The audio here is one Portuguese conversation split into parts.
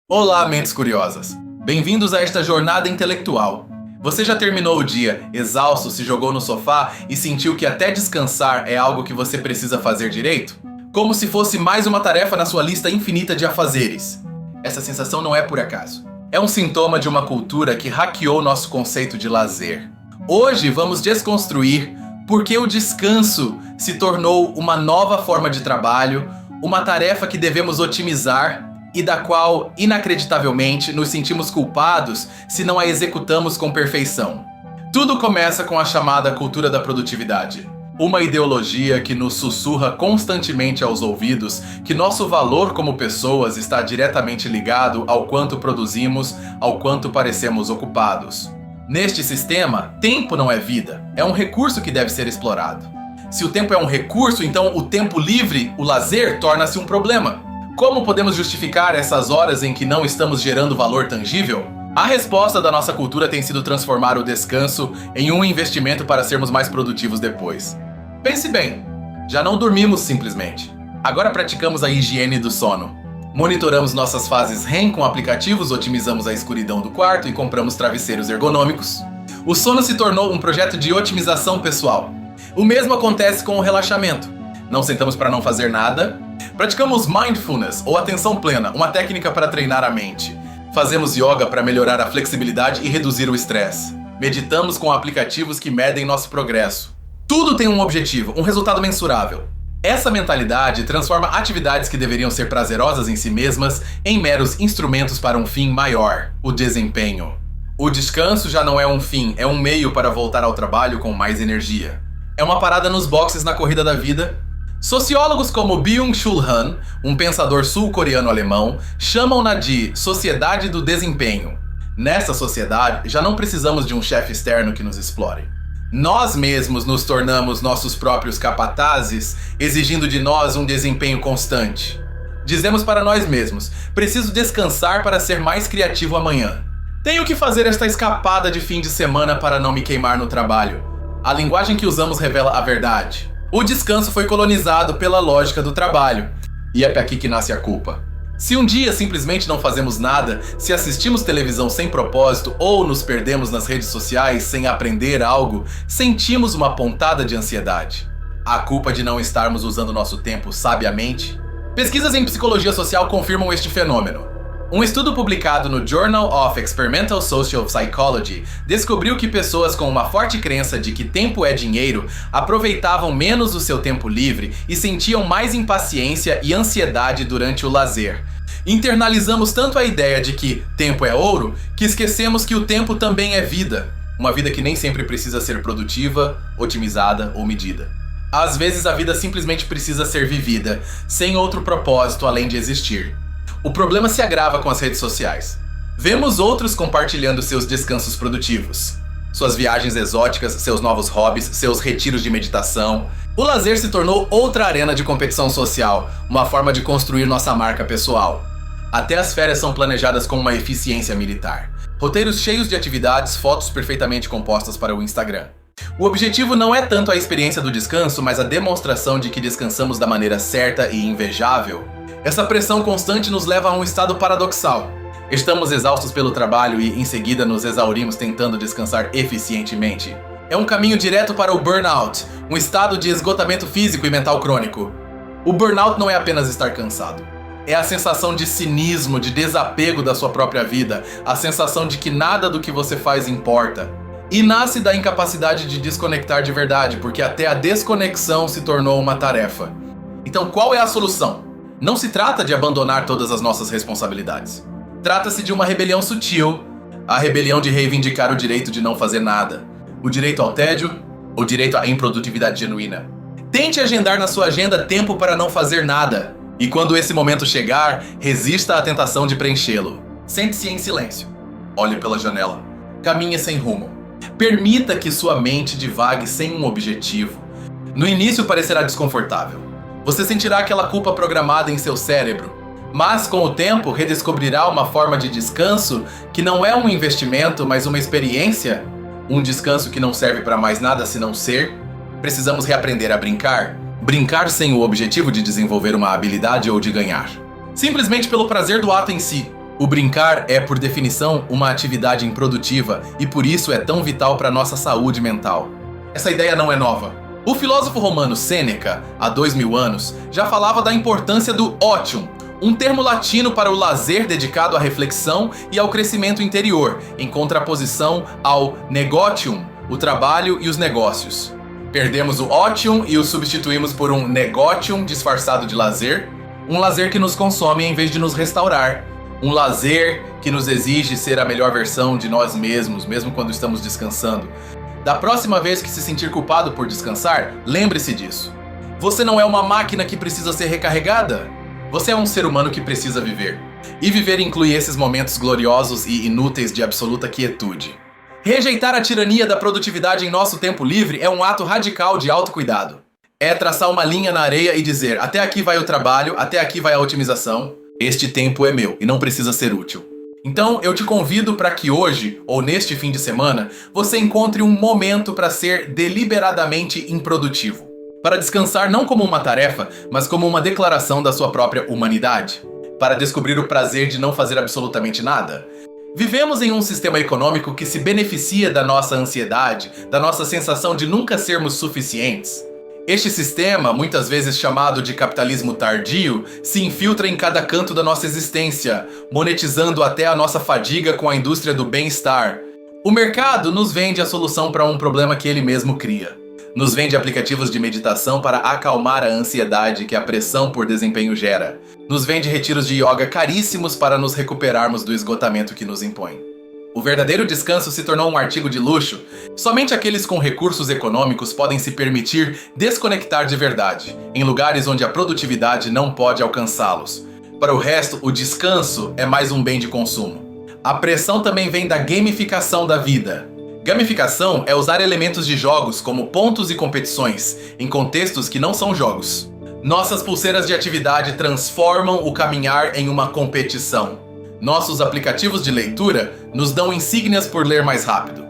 Olá, mentes curiosas! Bem-vindos a esta jornada intelectual. Você já terminou o dia, exausto, se jogou no sofá e sentiu que até descansar é algo que você precisa fazer direito? Como se fosse mais uma tarefa na sua lista infinita de afazeres. Essa sensação não é por acaso. É um sintoma de uma cultura que hackeou nosso conceito de lazer. Hoje vamos desconstruir por que o descanso se tornou uma nova forma de trabalho, uma tarefa que devemos otimizar e da qual, inacreditavelmente, nos sentimos culpados se não a executamos com perfeição. Tudo começa com a chamada cultura da produtividade. Uma ideologia que nos sussurra constantemente aos ouvidos que nosso valor como pessoas está diretamente ligado ao quanto produzimos, ao quanto parecemos ocupados. Neste sistema, tempo não é vida, é um recurso que deve ser explorado. Se o tempo é um recurso, então o tempo livre, o lazer, torna-se um problema. Como podemos justificar essas horas em que não estamos gerando valor tangível? A resposta da nossa cultura tem sido transformar o descanso em um investimento para sermos mais produtivos depois. Pense bem, já não dormimos simplesmente. Agora praticamos a higiene do sono. Monitoramos nossas fases REM com aplicativos, otimizamos a escuridão do quarto e compramos travesseiros ergonômicos. O sono se tornou um projeto de otimização pessoal. O mesmo acontece com o relaxamento. Não sentamos para não fazer nada. Praticamos mindfulness, ou atenção plena, uma técnica para treinar a mente. Fazemos yoga para melhorar a flexibilidade e reduzir o estresse. Meditamos com aplicativos que medem nosso progresso. Tudo tem um objetivo, um resultado mensurável. Essa mentalidade transforma atividades que deveriam ser prazerosas em si mesmas em meros instrumentos para um fim maior, o desempenho. O descanso já não é um fim, é um meio para voltar ao trabalho com mais energia. É uma parada nos boxes na corrida da vida. Sociólogos como Byung-Chul Han, um pensador sul-coreano-alemão, chamam-na de sociedade do desempenho. Nessa sociedade, já não precisamos de um chefe externo que nos explore. Nós mesmos nos tornamos nossos próprios capatazes, exigindo de nós um desempenho constante. Dizemos para nós mesmos, preciso descansar para ser mais criativo amanhã. Tenho que fazer esta escapada de fim de semana para não me queimar no trabalho. A linguagem que usamos revela a verdade. O descanso foi colonizado pela lógica do trabalho. E é aqui que nasce a culpa. Se um dia simplesmente não fazemos nada, se assistimos televisão sem propósito ou nos perdemos nas redes sociais sem aprender algo, sentimos uma pontada de ansiedade. A culpa de não estarmos usando nosso tempo sabiamente? Pesquisas em psicologia social confirmam este fenômeno. Um estudo publicado no Journal of Experimental Social Psychology descobriu que pessoas com uma forte crença de que tempo é dinheiro aproveitavam menos o seu tempo livre e sentiam mais impaciência e ansiedade durante o lazer. Internalizamos tanto a ideia de que tempo é ouro que esquecemos que o tempo também é vida. Uma vida que nem sempre precisa ser produtiva, otimizada ou medida. Às vezes a vida simplesmente precisa ser vivida, sem outro propósito além de existir. O problema se agrava com as redes sociais. Vemos outros compartilhando seus descansos produtivos, suas viagens exóticas, seus novos hobbies, seus retiros de meditação. O lazer se tornou outra arena de competição social, uma forma de construir nossa marca pessoal. Até as férias são planejadas com uma eficiência militar. Roteiros cheios de atividades, fotos perfeitamente compostas para o Instagram. O objetivo não é tanto a experiência do descanso, mas a demonstração de que descansamos da maneira certa e invejável. Essa pressão constante nos leva a um estado paradoxal. Estamos exaustos pelo trabalho e, em seguida, nos exaurimos tentando descansar eficientemente. É um caminho direto para o burnout, um estado de esgotamento físico e mental crônico. O burnout não é apenas estar cansado. É a sensação de cinismo, de desapego da sua própria vida, a sensação de que nada do que você faz importa. E nasce da incapacidade de desconectar de verdade, porque até a desconexão se tornou uma tarefa. Então, qual é a solução? Não se trata de abandonar todas as nossas responsabilidades. Trata-se de uma rebelião sutil, a rebelião de reivindicar o direito de não fazer nada, o direito ao tédio, o direito à improdutividade genuína. Tente agendar na sua agenda tempo para não fazer nada, e quando esse momento chegar, resista à tentação de preenchê-lo. Sente-se em silêncio, olhe pela janela, caminhe sem rumo. Permita que sua mente divague sem um objetivo. No início parecerá desconfortável. Você sentirá aquela culpa programada em seu cérebro, mas com o tempo redescobrirá uma forma de descanso que não é um investimento, mas uma experiência. Um descanso que não serve para mais nada senão ser. Precisamos reaprender a brincar. Brincar sem o objetivo de desenvolver uma habilidade ou de ganhar. Simplesmente pelo prazer do ato em si. O brincar é, por definição, uma atividade improdutiva e por isso é tão vital para nossa saúde mental. Essa ideia não é nova. O filósofo romano Sêneca, há 2000 anos, já falava da importância do otium, um termo latino para o lazer dedicado à reflexão e ao crescimento interior, em contraposição ao negotium, o trabalho e os negócios. Perdemos o otium e o substituímos por um negotium disfarçado de lazer, um lazer que nos consome em vez de nos restaurar, um lazer que nos exige ser a melhor versão de nós mesmos, mesmo quando estamos descansando. Da próxima vez que se sentir culpado por descansar, lembre-se disso. Você não é uma máquina que precisa ser recarregada. Você é um ser humano que precisa viver. E viver inclui esses momentos gloriosos e inúteis de absoluta quietude. Rejeitar a tirania da produtividade em nosso tempo livre é um ato radical de autocuidado. É traçar uma linha na areia e dizer: até aqui vai o trabalho, até aqui vai a otimização. Este tempo é meu e não precisa ser útil. Então eu te convido para que hoje, ou neste fim de semana, você encontre um momento para ser deliberadamente improdutivo. Para descansar não como uma tarefa, mas como uma declaração da sua própria humanidade. Para descobrir o prazer de não fazer absolutamente nada. Vivemos em um sistema econômico que se beneficia da nossa ansiedade, da nossa sensação de nunca sermos suficientes. Este sistema, muitas vezes chamado de capitalismo tardio, se infiltra em cada canto da nossa existência, monetizando até a nossa fadiga com a indústria do bem-estar. O mercado nos vende a solução para um problema que ele mesmo cria. Nos vende aplicativos de meditação para acalmar a ansiedade que a pressão por desempenho gera. Nos vende retiros de yoga caríssimos para nos recuperarmos do esgotamento que nos impõe. O verdadeiro descanso se tornou um artigo de luxo. Somente aqueles com recursos econômicos podem se permitir desconectar de verdade, em lugares onde a produtividade não pode alcançá-los. Para o resto, o descanso é mais um bem de consumo. A pressão também vem da gamificação da vida. Gamificação é usar elementos de jogos como pontos e competições, em contextos que não são jogos. Nossas pulseiras de atividade transformam o caminhar em uma competição. Nossos aplicativos de leitura nos dão insígnias por ler mais rápido.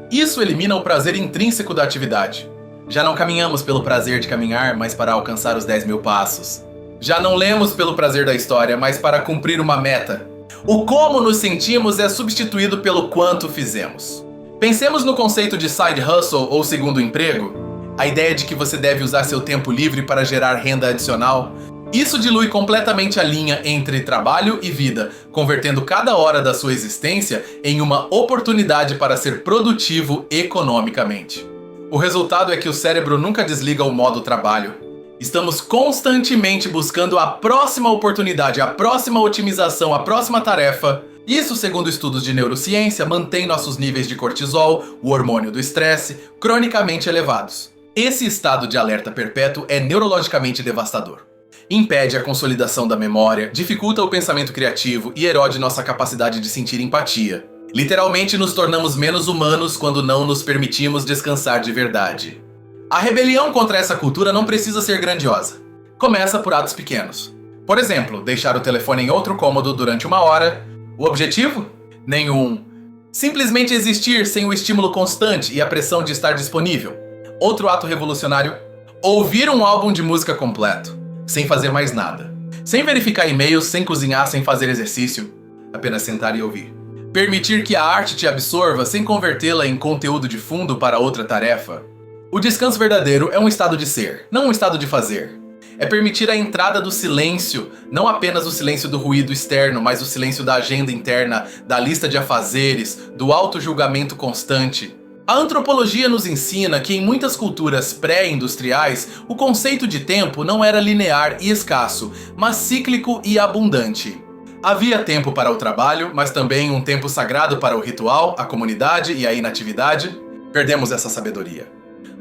Isso elimina o prazer intrínseco da atividade. Já não caminhamos pelo prazer de caminhar, mas para alcançar os 10.000 passos. Já não lemos pelo prazer da história, mas para cumprir uma meta. O como nos sentimos é substituído pelo quanto fizemos. Pensemos no conceito de side hustle ou segundo emprego. A ideia de que você deve usar seu tempo livre para gerar renda adicional. Isso dilui completamente a linha entre trabalho e vida, convertendo cada hora da sua existência em uma oportunidade para ser produtivo economicamente. O resultado é que o cérebro nunca desliga o modo trabalho. Estamos constantemente buscando a próxima oportunidade, a próxima otimização, a próxima tarefa. Isso, segundo estudos de neurociência, mantém nossos níveis de cortisol, o hormônio do estresse, cronicamente elevados. Esse estado de alerta perpétuo é neurologicamente devastador. Impede a consolidação da memória, dificulta o pensamento criativo e erode nossa capacidade de sentir empatia. Literalmente nos tornamos menos humanos quando não nos permitimos descansar de verdade. A rebelião contra essa cultura não precisa ser grandiosa. Começa por atos pequenos. Por exemplo, deixar o telefone em outro cômodo durante 1 hora. O objetivo? Nenhum. Simplesmente existir sem o estímulo constante e a pressão de estar disponível. Outro ato revolucionário: ouvir um álbum de música completo. Sem fazer mais nada. Sem verificar e-mails, sem cozinhar, sem fazer exercício. Apenas sentar e ouvir. Permitir que a arte te absorva sem convertê-la em conteúdo de fundo para outra tarefa. O descanso verdadeiro é um estado de ser, não um estado de fazer. É permitir a entrada do silêncio, não apenas o silêncio do ruído externo, mas o silêncio da agenda interna, da lista de afazeres, do auto-julgamento constante. A antropologia nos ensina que em muitas culturas pré-industriais, o conceito de tempo não era linear e escasso, mas cíclico e abundante. Havia tempo para o trabalho, mas também um tempo sagrado para o ritual, a comunidade e a inatividade. Perdemos essa sabedoria.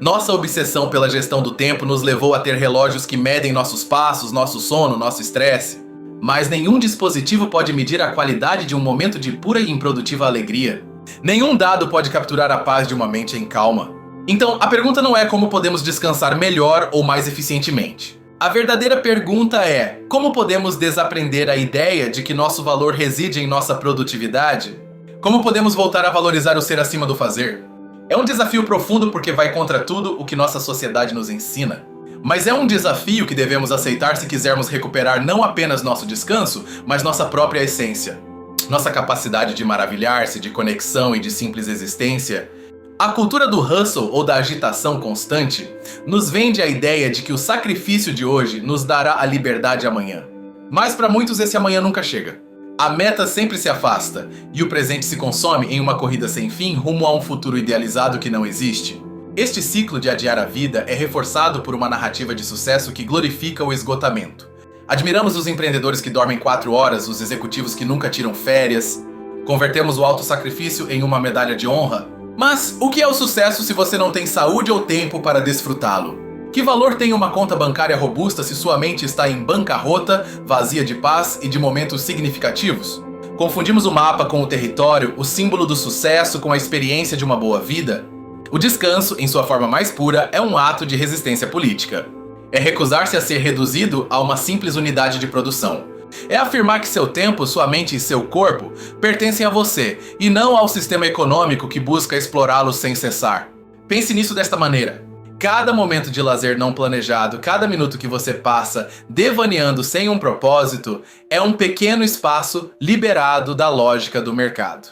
Nossa obsessão pela gestão do tempo nos levou a ter relógios que medem nossos passos, nosso sono, nosso estresse. Mas nenhum dispositivo pode medir a qualidade de um momento de pura e improdutiva alegria. Nenhum dado pode capturar a paz de uma mente em calma. Então, a pergunta não é como podemos descansar melhor ou mais eficientemente. A verdadeira pergunta é: como podemos desaprender a ideia de que nosso valor reside em nossa produtividade? Como podemos voltar a valorizar o ser acima do fazer? É um desafio profundo porque vai contra tudo o que nossa sociedade nos ensina. Mas é um desafio que devemos aceitar se quisermos recuperar não apenas nosso descanso, mas nossa própria essência. nossa capacidade de maravilhar-se, de conexão e de simples existência, a cultura do hustle ou da agitação constante nos vende a ideia de que o sacrifício de hoje nos dará a liberdade amanhã. Mas para muitos esse amanhã nunca chega. A meta sempre se afasta e o presente se consome em uma corrida sem fim rumo a um futuro idealizado que não existe. Este ciclo de adiar a vida é reforçado por uma narrativa de sucesso que glorifica o esgotamento. Admiramos os empreendedores que dormem 4 horas, os executivos que nunca tiram férias. Convertemos o autossacrifício em uma medalha de honra. Mas o que é o sucesso se você não tem saúde ou tempo para desfrutá-lo? Que valor tem uma conta bancária robusta se sua mente está em bancarrota, vazia de paz e de momentos significativos? Confundimos o mapa com o território, o símbolo do sucesso com a experiência de uma boa vida? O descanso, em sua forma mais pura, é um ato de resistência política. É recusar-se a ser reduzido a uma simples unidade de produção. É afirmar que seu tempo, sua mente e seu corpo pertencem a você, e não ao sistema econômico que busca explorá-los sem cessar. Pense nisso desta maneira. Cada momento de lazer não planejado, cada minuto que você passa devaneando sem um propósito, é um pequeno espaço liberado da lógica do mercado.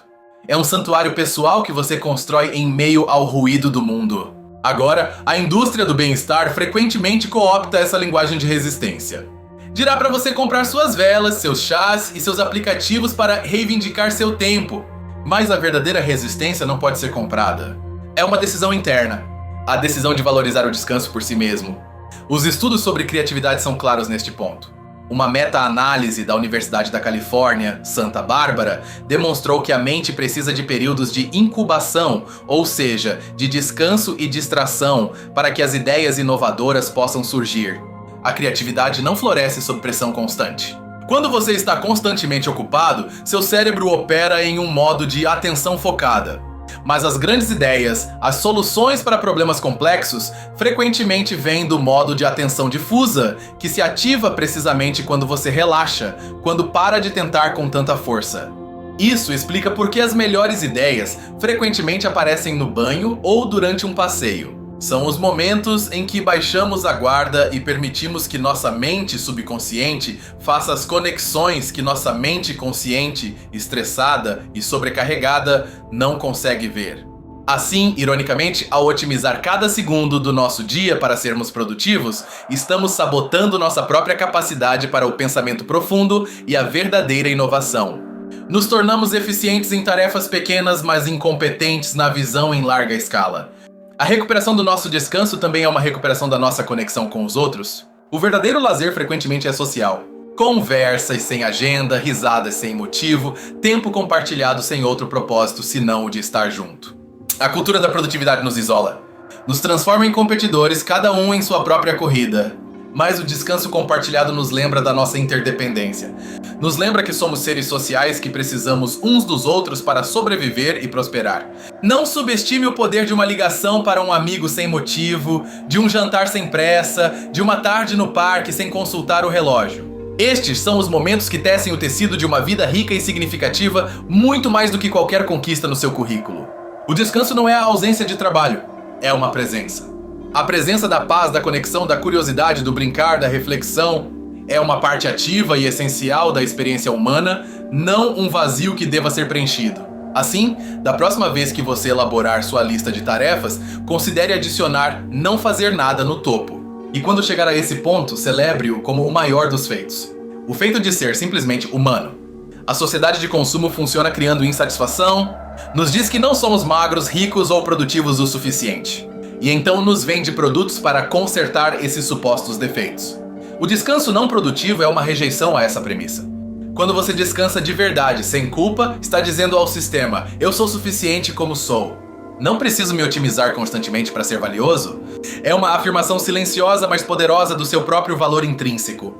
É um santuário pessoal que você constrói em meio ao ruído do mundo. Agora, a indústria do bem-estar frequentemente coopta essa linguagem de resistência. Dirá para você comprar suas velas, seus chás e seus aplicativos para reivindicar seu tempo. Mas a verdadeira resistência não pode ser comprada. É uma decisão interna. A decisão de valorizar o descanso por si mesmo. Os estudos sobre criatividade são claros neste ponto. Uma meta-análise da Universidade da Califórnia, Santa Bárbara, demonstrou que a mente precisa de períodos de incubação, ou seja, de descanso e distração, para que as ideias inovadoras possam surgir. A criatividade não floresce sob pressão constante. Quando você está constantemente ocupado, seu cérebro opera em um modo de atenção focada. Mas as grandes ideias, as soluções para problemas complexos, frequentemente vêm do modo de atenção difusa, que se ativa precisamente quando você relaxa, quando para de tentar com tanta força. Isso explica por que as melhores ideias frequentemente aparecem no banho ou durante um passeio. São os momentos em que baixamos a guarda e permitimos que nossa mente subconsciente faça as conexões que nossa mente consciente, estressada e sobrecarregada, não consegue ver. Assim, ironicamente, ao otimizar cada segundo do nosso dia para sermos produtivos, estamos sabotando nossa própria capacidade para o pensamento profundo e a verdadeira inovação. Nos tornamos eficientes em tarefas pequenas, mas incompetentes na visão em larga escala. A recuperação do nosso descanso também é uma recuperação da nossa conexão com os outros. O verdadeiro lazer frequentemente é social. Conversas sem agenda, risadas sem motivo, tempo compartilhado sem outro propósito senão o de estar junto. A cultura da produtividade nos isola. Nos transforma em competidores, cada um em sua própria corrida. Mas o descanso compartilhado nos lembra da nossa interdependência. Nos lembra que somos seres sociais que precisamos uns dos outros para sobreviver e prosperar. Não subestime o poder de uma ligação para um amigo sem motivo, de um jantar sem pressa, de uma tarde no parque sem consultar o relógio. Estes são os momentos que tecem o tecido de uma vida rica e significativa muito mais do que qualquer conquista no seu currículo. O descanso não é a ausência de trabalho, é uma presença. A presença da paz, da conexão, da curiosidade, do brincar, da reflexão é uma parte ativa e essencial da experiência humana, não um vazio que deva ser preenchido. Assim, da próxima vez que você elaborar sua lista de tarefas, considere adicionar não fazer nada no topo. E quando chegar a esse ponto, celebre-o como o maior dos feitos. O feito de ser simplesmente humano. A sociedade de consumo funciona criando insatisfação, nos diz que não somos magros, ricos ou produtivos o suficiente. E então nos vende produtos para consertar esses supostos defeitos. O descanso não produtivo é uma rejeição a essa premissa. Quando você descansa de verdade, sem culpa, está dizendo ao sistema: eu sou suficiente como sou. Não preciso me otimizar constantemente para ser valioso. É uma afirmação silenciosa, mas poderosa do seu próprio valor intrínseco.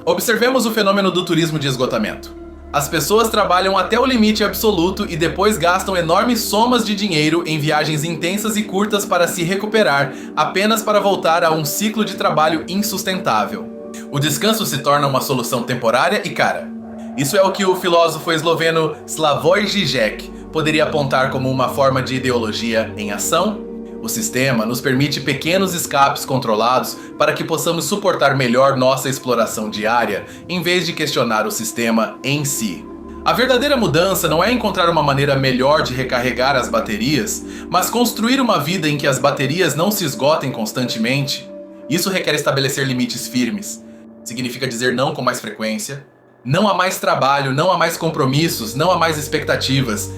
Observemos o fenômeno do turismo de esgotamento. As pessoas trabalham até o limite absoluto e depois gastam enormes somas de dinheiro em viagens intensas e curtas para se recuperar, apenas para voltar a um ciclo de trabalho insustentável. O descanso se torna uma solução temporária e cara. Isso é o que o filósofo esloveno Slavoj Žižek poderia apontar como uma forma de ideologia em ação. O sistema nos permite pequenos escapes controlados para que possamos suportar melhor nossa exploração diária, em vez de questionar o sistema em si. A verdadeira mudança não é encontrar uma maneira melhor de recarregar as baterias, mas construir uma vida em que as baterias não se esgotem constantemente. Isso requer estabelecer limites firmes. Significa dizer não com mais frequência. Não há mais trabalho, não há mais compromissos, não há mais expectativas.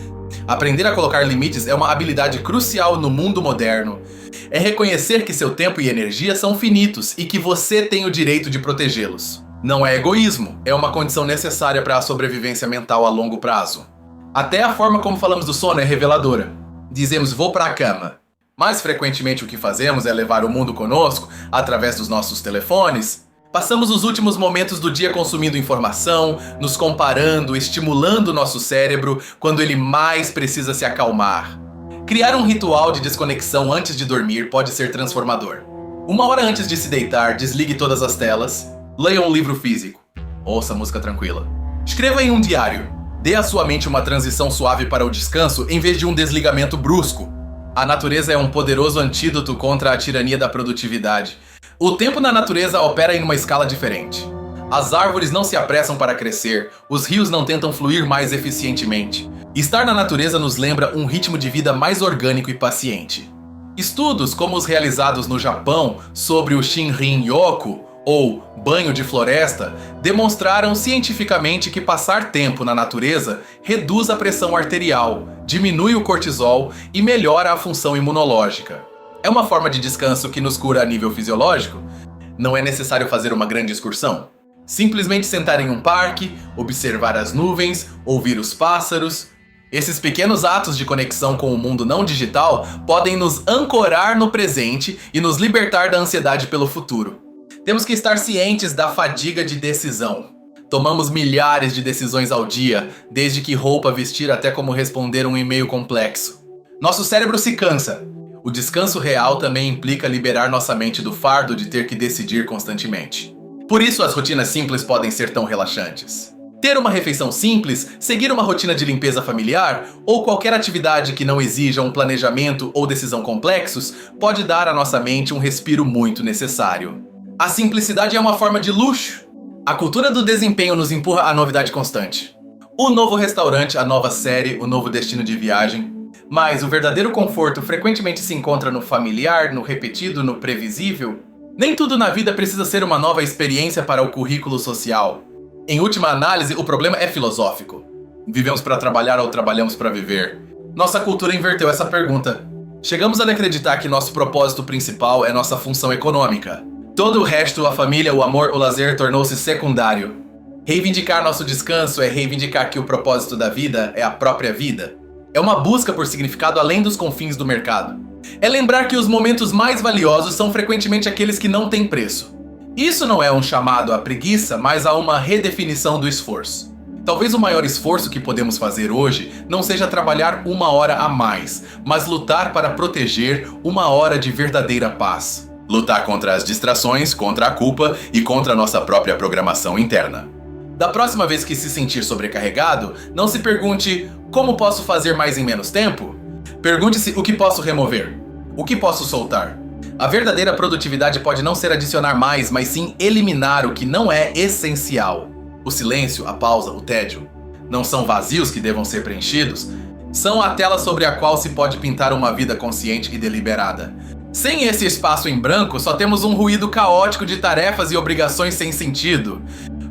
Aprender a colocar limites é uma habilidade crucial no mundo moderno. É reconhecer que seu tempo e energia são finitos e que você tem o direito de protegê-los. Não é egoísmo, é uma condição necessária para a sobrevivência mental a longo prazo. Até a forma como falamos do sono é reveladora. Dizemos vou para a cama. Mais frequentemente o que fazemos é levar o mundo conosco através dos nossos telefones. Passamos os últimos momentos do dia consumindo informação, nos comparando, estimulando nosso cérebro quando ele mais precisa se acalmar. Criar um ritual de desconexão antes de dormir pode ser transformador. 1 hora antes de se deitar, desligue todas as telas, leia um livro físico, ouça música tranquila. Escreva em um diário. Dê à sua mente uma transição suave para o descanso em vez de um desligamento brusco. A natureza é um poderoso antídoto contra a tirania da produtividade. O tempo na natureza opera em uma escala diferente. As árvores não se apressam para crescer, os rios não tentam fluir mais eficientemente. Estar na natureza nos lembra um ritmo de vida mais orgânico e paciente. Estudos como os realizados no Japão sobre o Shinrin-yoku, ou banho de floresta, demonstraram cientificamente que passar tempo na natureza reduz a pressão arterial, diminui o cortisol e melhora a função imunológica. É uma forma de descanso que nos cura a nível fisiológico? Não é necessário fazer uma grande excursão. Simplesmente sentar em um parque, observar as nuvens, ouvir os pássaros. Esses pequenos atos de conexão com o mundo não digital podem nos ancorar no presente e nos libertar da ansiedade pelo futuro. Temos que estar cientes da fadiga de decisão. Tomamos milhares de decisões ao dia, desde que roupa vestir até como responder um e-mail complexo. Nosso cérebro se cansa. O descanso real também implica liberar nossa mente do fardo de ter que decidir constantemente. Por isso as rotinas simples podem ser tão relaxantes. Ter uma refeição simples, seguir uma rotina de limpeza familiar ou qualquer atividade que não exija um planejamento ou decisão complexos pode dar à nossa mente um respiro muito necessário. A simplicidade é uma forma de luxo. A cultura do desempenho nos empurra à novidade constante. O novo restaurante, a nova série, o novo destino de viagem. Mas o verdadeiro conforto frequentemente se encontra no familiar, no repetido, no previsível. Nem tudo na vida precisa ser uma nova experiência para o currículo social. Em última análise, o problema é filosófico. Vivemos para trabalhar ou trabalhamos para viver? Nossa cultura inverteu essa pergunta. Chegamos a acreditar que nosso propósito principal é nossa função econômica. Todo o resto, a família, o amor, o lazer, tornou-se secundário. Reivindicar nosso descanso é reivindicar que o propósito da vida é a própria vida. É uma busca por significado além dos confins do mercado. É lembrar que os momentos mais valiosos são frequentemente aqueles que não têm preço. Isso não é um chamado à preguiça, mas a uma redefinição do esforço. Talvez o maior esforço que podemos fazer hoje não seja trabalhar 1 hora a mais, mas lutar para proteger 1 hora de verdadeira paz. Lutar contra as distrações, contra a culpa e contra a nossa própria programação interna. Da próxima vez que se sentir sobrecarregado, não se pergunte como posso fazer mais em menos tempo? Pergunte-se o que posso remover, o que posso soltar. A verdadeira produtividade pode não ser adicionar mais, mas sim eliminar o que não é essencial. O silêncio, a pausa, o tédio não são vazios que devam ser preenchidos, são a tela sobre a qual se pode pintar uma vida consciente e deliberada. Sem esse espaço em branco, só temos um ruído caótico de tarefas e obrigações sem sentido.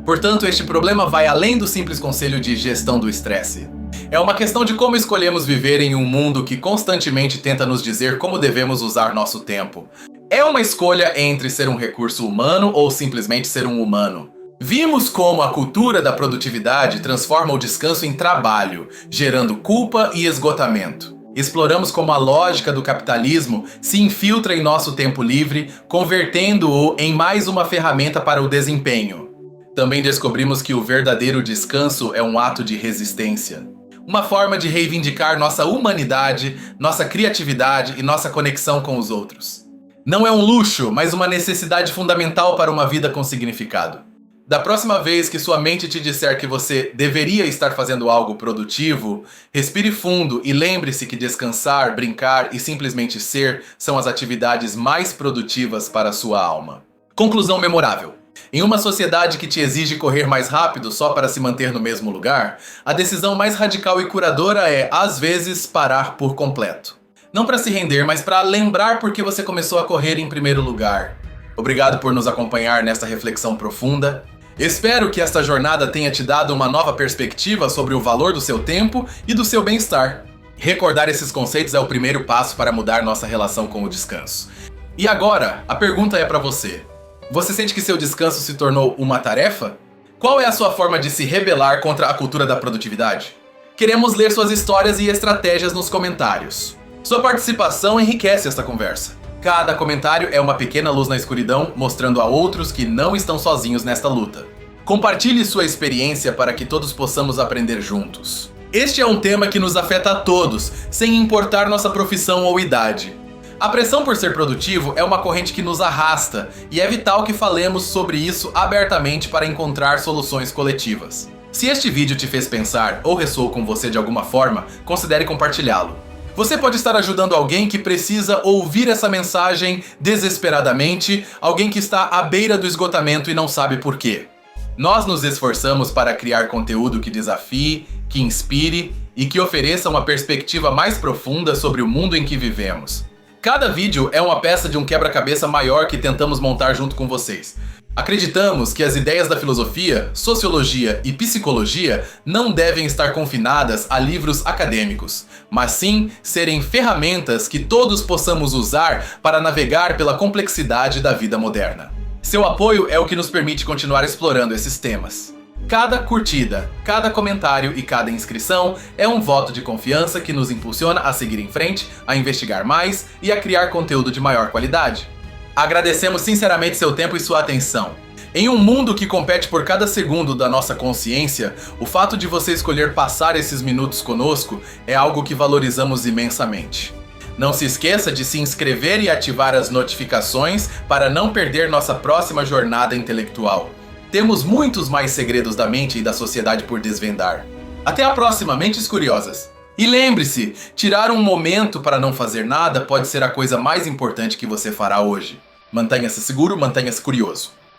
Portanto, este problema vai além do simples conselho de gestão do estresse. É uma questão de como escolhemos viver em um mundo que constantemente tenta nos dizer como devemos usar nosso tempo. É uma escolha entre ser um recurso humano ou simplesmente ser um humano. Vimos como a cultura da produtividade transforma o descanso em trabalho, gerando culpa e esgotamento. Exploramos como a lógica do capitalismo se infiltra em nosso tempo livre, convertendo-o em mais uma ferramenta para o desempenho. Também descobrimos que o verdadeiro descanso é um ato de resistência. Uma forma de reivindicar nossa humanidade, nossa criatividade e nossa conexão com os outros. Não é um luxo, mas uma necessidade fundamental para uma vida com significado. Da próxima vez que sua mente te disser que você deveria estar fazendo algo produtivo, respire fundo e lembre-se que descansar, brincar e simplesmente ser são as atividades mais produtivas para a sua alma. Conclusão memorável. Em uma sociedade que te exige correr mais rápido só para se manter no mesmo lugar, a decisão mais radical e curadora é, às vezes, parar por completo. Não para se render, mas para lembrar por que você começou a correr em primeiro lugar. Obrigado por nos acompanhar nesta reflexão profunda. Espero que esta jornada tenha te dado uma nova perspectiva sobre o valor do seu tempo e do seu bem-estar. Recordar esses conceitos é o primeiro passo para mudar nossa relação com o descanso. E agora, a pergunta é para você. Você sente que seu descanso se tornou uma tarefa? Qual é a sua forma de se rebelar contra a cultura da produtividade? Queremos ler suas histórias e estratégias nos comentários. Sua participação enriquece esta conversa. Cada comentário é uma pequena luz na escuridão, mostrando a outros que não estão sozinhos nesta luta. Compartilhe sua experiência para que todos possamos aprender juntos. Este é um tema que nos afeta a todos, sem importar nossa profissão ou idade. A pressão por ser produtivo é uma corrente que nos arrasta, e é vital que falemos sobre isso abertamente para encontrar soluções coletivas. Se este vídeo te fez pensar ou ressoou com você de alguma forma, considere compartilhá-lo. Você pode estar ajudando alguém que precisa ouvir essa mensagem desesperadamente, alguém que está à beira do esgotamento e não sabe por quê. Nós nos esforçamos para criar conteúdo que desafie, que inspire e que ofereça uma perspectiva mais profunda sobre o mundo em que vivemos. Cada vídeo é uma peça de um quebra-cabeça maior que tentamos montar junto com vocês. Acreditamos que as ideias da filosofia, sociologia e psicologia não devem estar confinadas a livros acadêmicos, mas sim serem ferramentas que todos possamos usar para navegar pela complexidade da vida moderna. Seu apoio é o que nos permite continuar explorando esses temas. Cada curtida, cada comentário e cada inscrição é um voto de confiança que nos impulsiona a seguir em frente, a investigar mais e a criar conteúdo de maior qualidade. Agradecemos sinceramente seu tempo e sua atenção. Em um mundo que compete por cada segundo da nossa consciência, o fato de você escolher passar esses minutos conosco é algo que valorizamos imensamente. Não se esqueça de se inscrever e ativar as notificações para não perder nossa próxima jornada intelectual. Temos muitos mais segredos da mente e da sociedade por desvendar. Até a próxima, Mentes Curiosas! E lembre-se, tirar um momento para não fazer nada pode ser a coisa mais importante que você fará hoje. Mantenha-se seguro, mantenha-se curioso.